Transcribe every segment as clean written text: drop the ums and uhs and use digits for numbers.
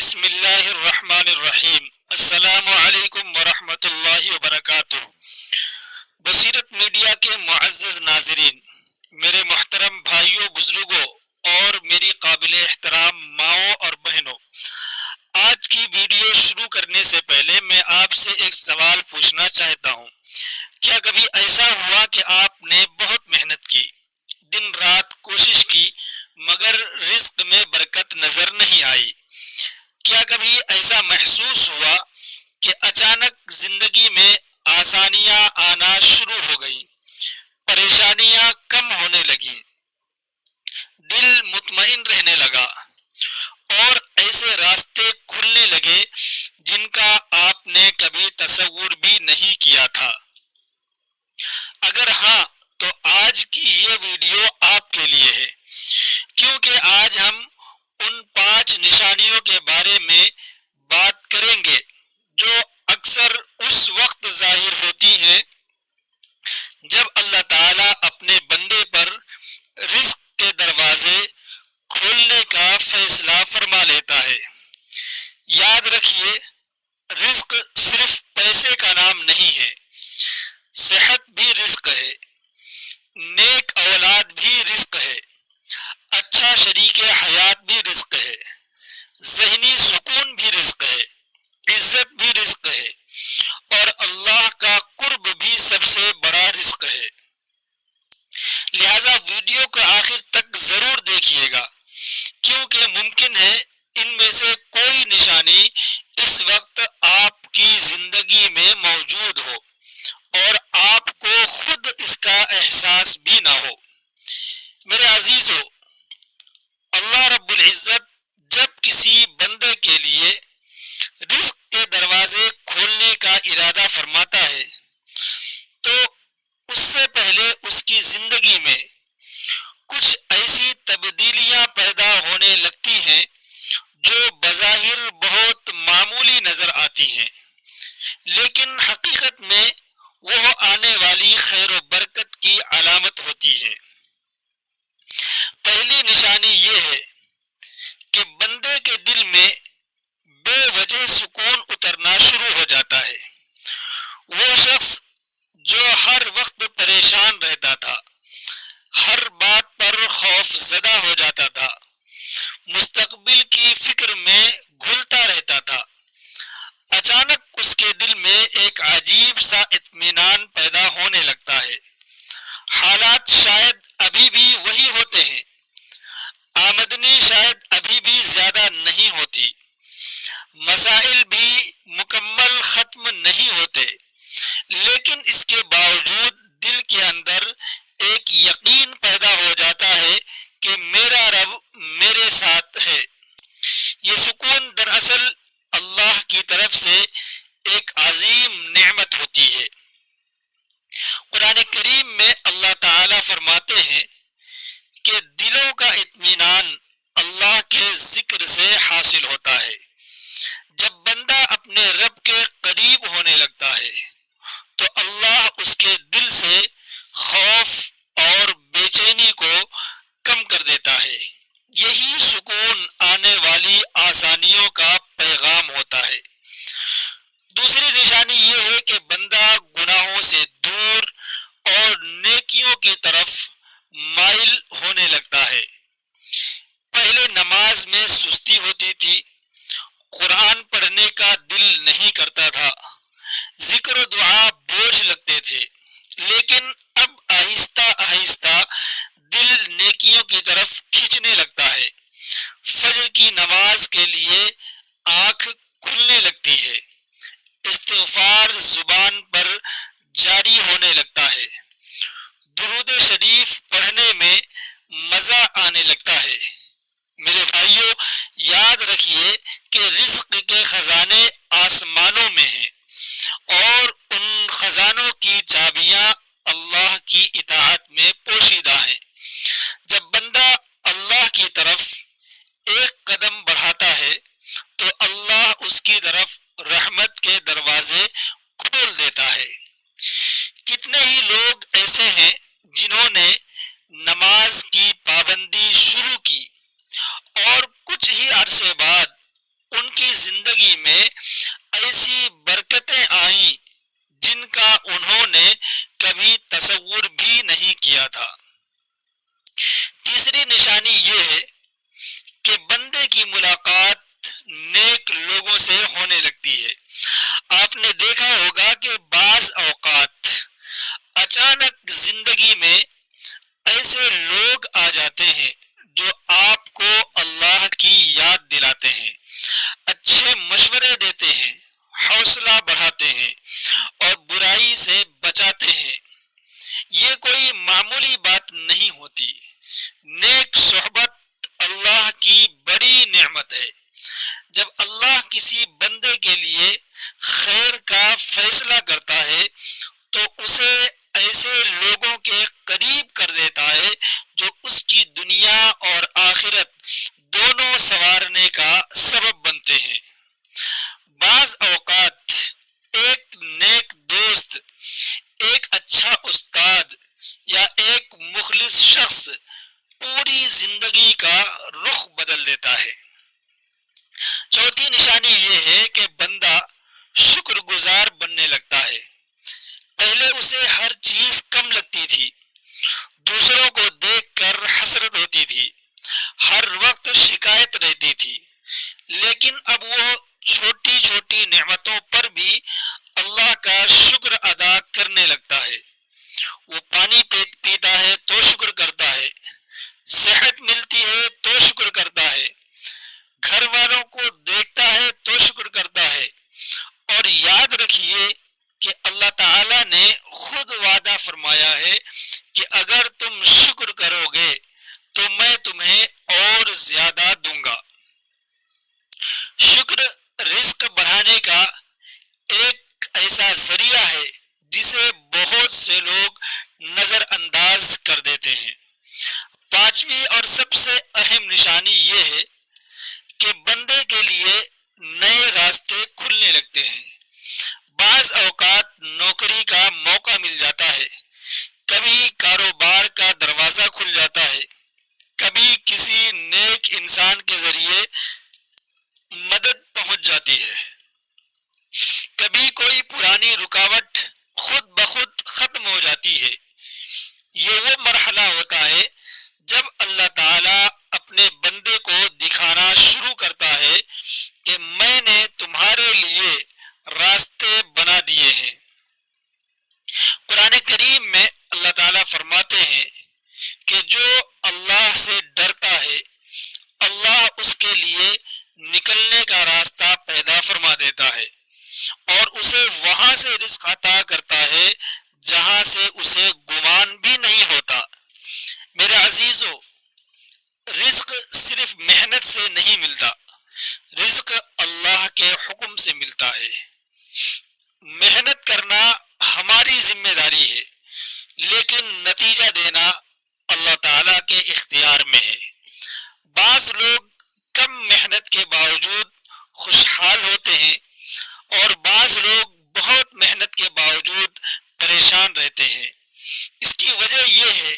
بسم اللہ الرحمن الرحیم۔ السلام علیکم ورحمۃ اللہ وبرکاتہ۔ بصیرت میڈیا کے معزز ناظرین، میرے محترم بھائیوں، بزرگوں اور میری قابل احترام ماؤں اور بہنوں، آج کی ویڈیو شروع کرنے سے پہلے میں آپ سے ایک سوال پوچھنا چاہتا ہوں۔ کیا کبھی ایسا ہوا کہ آپ نے بہت محنت کی، دن رات کوشش کی، مگر رزق میں برکت نظر نہیں آئی؟ کیا کبھی ایسا محسوس ہوا کہ اچانک زندگی میں آسانیاں آنا شروع ہو گئیں، پریشانیاں کم ہونے لگیں، دل مطمئن رہنے لگا اور ایسے راستے کھلنے لگے جن کا آپ نے کبھی تصور بھی نہیں کیا تھا؟ اگر ہاں تو آج کی یہ ویڈیو آپ کے لیے ہے، کیونکہ آج ہم ان 5 نشانیوں کے بارے میں بات کریں گے جو اکثر اس وقت ظاہر ہوتی ہیں جب اللہ تعالیٰ اپنے بندے پر رزق کے دروازے کھولنے کا فیصلہ فرما لیتا ہے۔ یاد رکھیے، رزق صرف پیسے کا نام نہیں ہے، صحت بھی رزق ہے، نیک اولاد بھی رزق ہے، اچھا شریک حیات بھی رزق ہے، ذہنی سکون بھی رزق ہے، عزت بھی رزق ہے، اور اللہ کا قرب بھی سب سے بڑا رزق ہے۔ لہذا ویڈیو کو آخر تک ضرور دیکھیے گا، کیونکہ ممکن ہے ان میں سے کوئی نشانی اس وقت آپ کی زندگی میں موجود ہو اور آپ کو خود اس کا احساس بھی نہ ہو۔ میرے عزیزو، اللہ رب العزت جب کسی بندے کے لیے رزق کے دروازے کھولنے کا ارادہ فرماتا ہے تو اس سے پہلے اس کی زندگی میں کچھ ایسی تبدیلیاں پیدا ہونے لگتی ہیں جو بظاہر بہت معمولی نظر آتی ہیں، لیکن حقیقت میں وہ آنے والی خیر و برکت کی علامت ہوتی ہے۔ پہلی نشانی یہ ہے کہ بندے کے دل میں بے وجہ سکون اترنا شروع ہو جاتا ہے۔ وہ شخص جو ہر وقت پریشان رہتا تھا، ہر بات پر خوف زدہ ہو جاتا تھا، مستقبل کی فکر میں گھلتا رہتا تھا، اچانک اس کے دل میں ایک عجیب سا اطمینان پیدا ہونے لگتا ہے۔ حالات شاید ابھی بھی وہی ہوتے ہیں، آمدنی شاید ابھی بھی زیادہ نہیں ہوتی، مسائل بھی مکمل ختم نہیں ہوتے، لیکن اس کے باوجود دل کے اندر ایک یقین پیدا ہو جاتا ہے کہ میرا رب میرے ساتھ ہے۔ یہ سکون دراصل اللہ کی طرف سے ایک عظیم نعمت ہوتی ہے۔ قرآن کریم میں اللہ تعالیٰ فرماتے ہیں کہ دلوں کا اطمینان اللہ کے ذکر سے حاصل ہوتا ہے۔ جب بندہ اپنے رب کے قریب ہونے لگتا ہے تو اللہ اس کے دل سے خوف اور بے چینی کو کم کر دیتا ہے۔ یہی سکون آنے والی آسانیوں کا پیغام ہوتا ہے۔ دوسری نشانی یہ ہے کہ بندہ گناہوں سے دور اور نیکیوں کی طرف مائل ہونے لگتا ہے۔ پہلے نماز میں سستی ہوتی تھی، قرآن پڑھنے کا دل نہیں کرتا تھا، ذکر و دعا بوجھ لگتے تھے، لیکن اب آہستہ آہستہ دل نیکیوں کی طرف کھنچنے لگتا ہے۔ فجر کی نماز کے لیے آنکھ کھلنے لگتی ہے، استغفار زبان پر جاری ہونے لگتا ہے، درود شریف پڑھنے میں مزہ آنے لگتا ہے۔ میرے بھائیوں، یاد رکھیے کہ رزق کے خزانے آسمانوں میں ہیں اور ان خزانوں کی چابیاں اللہ کی اطاعت میں پوشیدہ ہیں۔ جب بندہ اللہ کی طرف ایک قدم بڑھاتا ہے تو اللہ اس کی طرف رحمت کے دروازے کھول دیتا ہے۔ کتنے ہی لوگ ایسے ہیں جنہوں نے نماز کی پابندی شروع کی اور کچھ ہی عرصے بعد ان کی میں ایسی برکتیں آئیں جن کا انہوں نے کبھی تصور بھی نہیں کیا تھا۔ تیسری نشانی یہ ہے کہ بندے کی ملاقات نیک لوگوں سے ہونے لگتی ہے۔ آپ نے دیکھا ہوگا کہ بعض اوقات اچانک زندگی میں ایسے لوگ آ جاتے ہیں جو آپ کو اللہ کی یاد دلاتے ہیں، اچھے مشورے دیتے ہیں، حوصلہ بڑھاتے ہیں اور برائی سے بچاتے ہیں۔ یہ کوئی معمولی بات نہیں ہوتی۔ نیک صحبت اللہ کی بڑی نعمت ہے۔ جب اللہ کسی بندے کے لیے خیر کا فیصلہ کرتا ہے تو اسے ایسے لوگوں کے قریب کر دیتا ہے جو اس کی دنیا اور آخرت دونوں سنوارنے کا سبب بنتے ہیں۔ بعض اوقات ایک نیک دوست، ایک اچھا استاد یا ایک مخلص شخص پوری زندگی کا رخ بدل دیتا ہے۔ چوتھی نشانی یہ ہے کہ بندہ شکر گزار بننے لگتا ہے۔ پہلے اسے ہر چیز کم لگتی تھی، دوسروں کو دیکھ کر حسرت ہوتی تھی، ہر وقت شکایت رہتی تھی، لیکن اب وہ چھوٹی چھوٹی نعمتوں پر بھی اللہ کا شکر ادا کرنے لگتا ہے۔ وہ پانی پیتا ہے تو شکر کرتا ہے، صحت ملتی ہے تو شکر کرتا ہے، گھر والوں کو دیکھتا ہے تو شکر کرتا ہے۔ اور یاد رکھیے کہ اللہ تعالیٰ نے خود وعدہ فرمایا ہے کہ اگر تم شکر کرو گے تو میں تمہیں اور زیادہ دوں گا۔ شکر رزق بڑھانے کا ایک ایسا ذریعہ ہے جسے بہت سے لوگ نظر انداز کر دیتے ہیں۔ پانچویں اور سب سے اہم نشانی یہ ہے کہ بندے کے لیے نئے راستے کھلنے لگتے ہیں۔ بعض اوقات نوکری کا موقع مل جاتا ہے، کبھی کاروبار کا دروازہ کھل جاتا ہے، کبھی کسی نیک انسان کے ذریعے مدد پہنچ جاتی ہے، کبھی کوئی پرانی رکاوٹ خود بخود ختم ہو جاتی ہے۔ یہ وہ مرحلہ ہوتا ہے جب اللہ تعالیٰ اپنے بندے کو دکھانا شروع کرتا ہے کہ میں نے تمہارے لیے راستے بنا دیے ہیں۔ قرآن کریم میں اللہ تعالیٰ فرماتے ہیں کہ جو اللہ سے ڈرتا ہے اللہ اس کے لیے نکلنے کا راستہ پیدا فرما دیتا ہے اور اسے وہاں سے رزق عطا کرتا ہے جہاں سے اسے گمان بھی نہیں ہوتا۔ میرے عزیزو، رزق صرف محنت سے نہیں ملتا، رزق اللہ کے حکم سے ملتا ہے۔ محنت کرنا ہماری ذمہ داری ہے، لیکن نتیجہ دینا اللہ تعالیٰ کے اختیار میں ہے۔ بعض لوگ کم محنت کے باوجود خوشحال ہوتے ہیں اور بعض لوگ بہت محنت کے باوجود پریشان رہتے ہیں۔ اس کی وجہ یہ ہے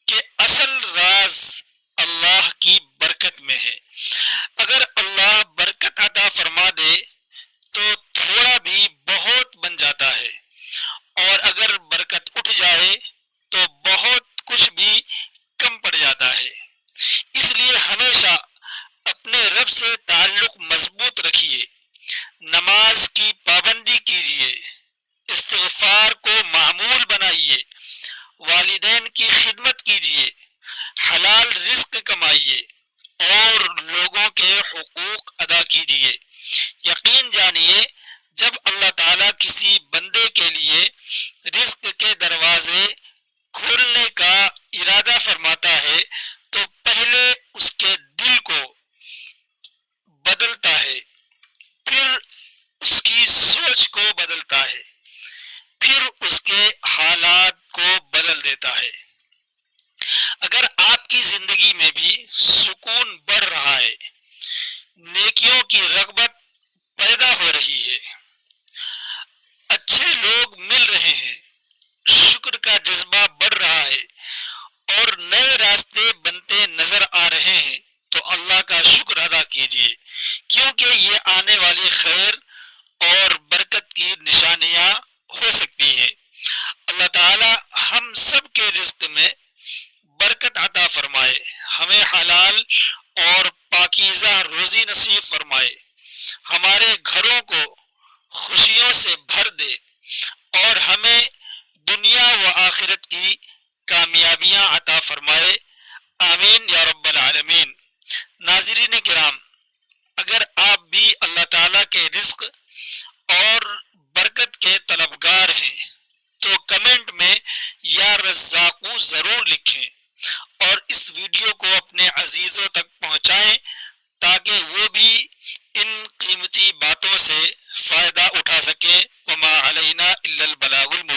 کہ اصل راز اللہ کی برکت میں ہے۔ اگر اللہ برکت عطا فرما دے تو تھوڑا بھی بہت بن جاتا ہے، اور اگر برکت اٹھ جائے تو بہت کچھ بھی کم پڑ جاتا ہے۔ اس لیے ہمیشہ اپنے رب سے تعلق مضبوط رکھیے، نماز کی پابندی کیجیے، استغفار کو معمول بنائیے، والدین کی خدمت کیجیے، حلال رزق کمائیے اور لوگوں کے حقوق ادا کیجیے۔ یقین جانیے جب اللہ تعالیٰ کسی بندے کے لیے رزق کے دروازے کھولنے کا ارادہ فرماتا ہے تو پہلے اس کے دل کو بدلتا ہے، پھر اس کی سوچ کو بدلتا ہے، پھر اس کے حالات کو بدل دیتا ہے۔ اگر آپ کی زندگی میں بھی سکون بڑھ رہا ہے، نیکیوں کی رغبت پیدا ہو رہی ہے، اچھے لوگ مل رہے ہیں، شکر کا جذبہ بڑھ رہا ہے اور نئے راستے بنتے نظر آ رہے ہیں، تو اللہ کا شکر ادا کیجیے، کیونکہ یہ آنے والی خیر اور برکت کی نشانیاں ہو سکتی ہیں۔ اللہ تعالی ہم سب کے رزق میں برکت عطا فرمائے، ہمیں حلال اور پاکیزہ روزی نصیب فرمائے، ہمارے گھروں کو خوشیوں سے بھر دے اور ہمیں دنیا و آخرت کی کامیابیاں عطا فرمائے، آمین یا رب العالمین۔ ناظرین کرام، اگر آپ بھی اللہ تعالیٰ کے رزق اور برکت کے طلبگار ہیں تو کمنٹ میں یا رزاقو ضرور لکھیں اور اس ویڈیو کو اپنے عزیزوں تک پہنچائیں تاکہ وہ بھی ان قیمتی باتوں سے فائدہ اٹھا سکیں۔ وما علینا الا البلاغ المبین۔